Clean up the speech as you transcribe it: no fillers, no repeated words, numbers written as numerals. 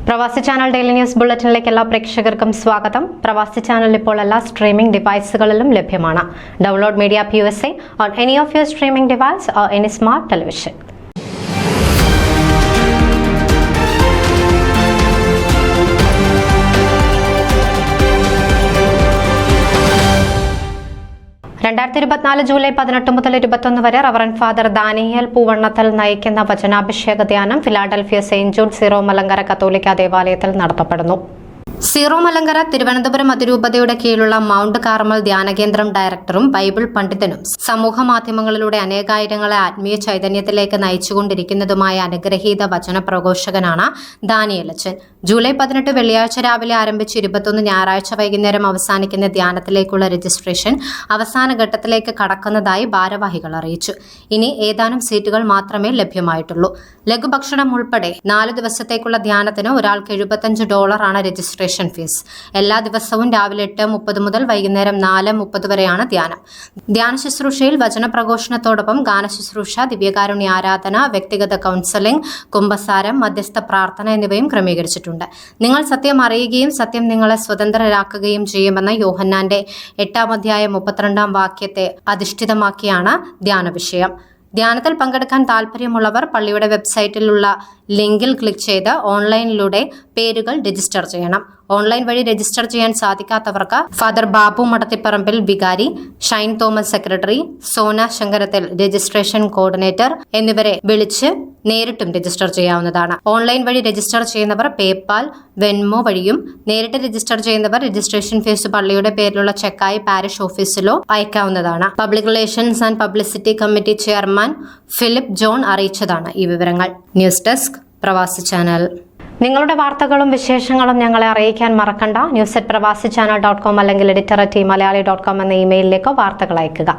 പ്രവാസി channel daily news ബുള്ളറ്റിനിലേക്ക് എല്ലാ പ്രേക്ഷകർക്കും സ്വാഗതം. പ്രവാസി ചാനൽ ഇപ്പോൾ എല്ലാ സ്ട്രീമിംഗ് ഡിവൈസുകളിലും ലഭ്യമാണ്. Download media PUSA on any of your streaming device or any smart television. July 18 മുതൽ 21 വരെ റവറന്റ് ഫാദർ ദാനിയേൽ പൂവണ്ണത്തിൽ നയിക്കുന്ന വചനാഭിഷേക ധ്യാനം Philadelphia Saint Jude zero Malankara കത്തോലിക്ക ദേവാലയത്തിൽ നടത്തപ്പെടുന്നു. സീറോ മലങ്കര തിരുവനന്തപുരം അതിരൂപതയുടെ കീഴിലുള്ള മൗണ്ട് കാർമൽ ധ്യാനകേന്ദ്രം ഡയറക്ടറും ബൈബിൾ പണ്ഡിതനും സമൂഹ മാധ്യമങ്ങളിലൂടെ അനേകായിരങ്ങളെ ആത്മീയ ചൈതന്യത്തിലേക്ക് നയിച്ചുകൊണ്ടിരിക്കുന്നതുമായ അനുഗ്രഹീത വചന പ്രഘോഷകനാണ് ദാനിയേലച്ചൻ. ജൂലൈ 18 വെള്ളിയാഴ്ച രാവിലെ ആരംഭിച്ച് 21 ഞായറാഴ്ച വൈകുന്നേരം അവസാനിക്കുന്ന ധ്യാനത്തിലേക്കുള്ള രജിസ്ട്രേഷൻ അവസാന ഘട്ടത്തിലേക്ക് കടക്കുന്നതായി ഭാരവാഹികൾ അറിയിച്ചു. ഇനി ഏതാനും സീറ്റുകൾ മാത്രമേ ലഭ്യമായിട്ടുള്ളൂ. ലഘുഭക്ഷണം ഉൾപ്പെടെ 4 ദിവസത്തേക്കുള്ള ധ്യാനത്തിന് ഒരാൾക്ക് $75 ആണ് രജിസ്ട്രേഷൻ ഫീസ്. എല്ലാ ദിവസവും രാവിലെ 8:30 മുതൽ വൈകുന്നേരം 4:30 വരെയാണ് ധ്യാനം. ധ്യാന ശുശ്രൂഷയിൽ വചന പ്രഘോഷണത്തോടൊപ്പം ഗാനശുശ്രൂഷ, ദിവ്യകാരുണ്യ ആരാധന, വ്യക്തിഗത കൗൺസലിംഗ്, കുമ്പസാരം, മധ്യസ്ഥ പ്രാർത്ഥന എന്നിവയും ക്രമീകരിച്ചിട്ടുണ്ട്. നിങ്ങൾ സത്യം അറിയുകയും സത്യം നിങ്ങളെ സ്വതന്ത്രരാക്കുകയും ചെയ്യുമെന്ന യോഹന്നാന്റെ 8-ാം അധ്യായം 32-ാം വാക്യത്തെ അധിഷ്ഠിതമാക്കിയാണ് ധ്യാന വിഷയം. ധ്യാനത്തിൽ പങ്കെടുക്കാൻ താല്പര്യമുള്ളവർ പള്ളിയുടെ വെബ്സൈറ്റിലുള്ള ലിങ്കിൽ ക്ലിക്ക് ചെയ്ത് ഓൺലൈനിലൂടെ പേരുകൾ രജിസ്റ്റർ ചെയ്യണം. ഓൺലൈൻ വഴി രജിസ്റ്റർ ചെയ്യാൻ സാധിക്കാത്തവർക്ക് ഫാദർ ബാബു മടത്തിപ്പറമ്പിൽ വികാരി, Shine Thomas secretary, Sona ശങ്കരത്തിൽ registration coordinator എന്നിവരെ വിളിച്ച് നേരിട്ടും രജിസ്റ്റർ ചെയ്യാവുന്നതാണ്. ഓൺലൈൻ വഴി രജിസ്റ്റർ ചെയ്യുന്നവർ പേപ്പാൽ, വെൻമോ വഴിയും, നേരിട്ട് രജിസ്റ്റർ ചെയ്യുന്നവർ രജിസ്ട്രേഷൻ ഫീസ് പള്ളിയുടെ പേരിലുള്ള ചെക്കായി പാരിഷ് ഓഫീസിലോ അയക്കാവുന്നതാണ്. Public relations and publicity committee chairman Philip John അറിയിച്ചതാണ് ഈ വിവരങ്ങൾ. News desk Pravasi channel. നിങ്ങളുടെ വാർത്തകളും വിശേഷങ്ങളും ഞങ്ങളെ അറിയിക്കാൻ മറക്കണ്ട. news@pravasichannel.com അല്ലെങ്കിൽ editor@maliali.com എന്ന ഇമെയിലിലേക്ക് വാർത്തകൾ അയക്കുക.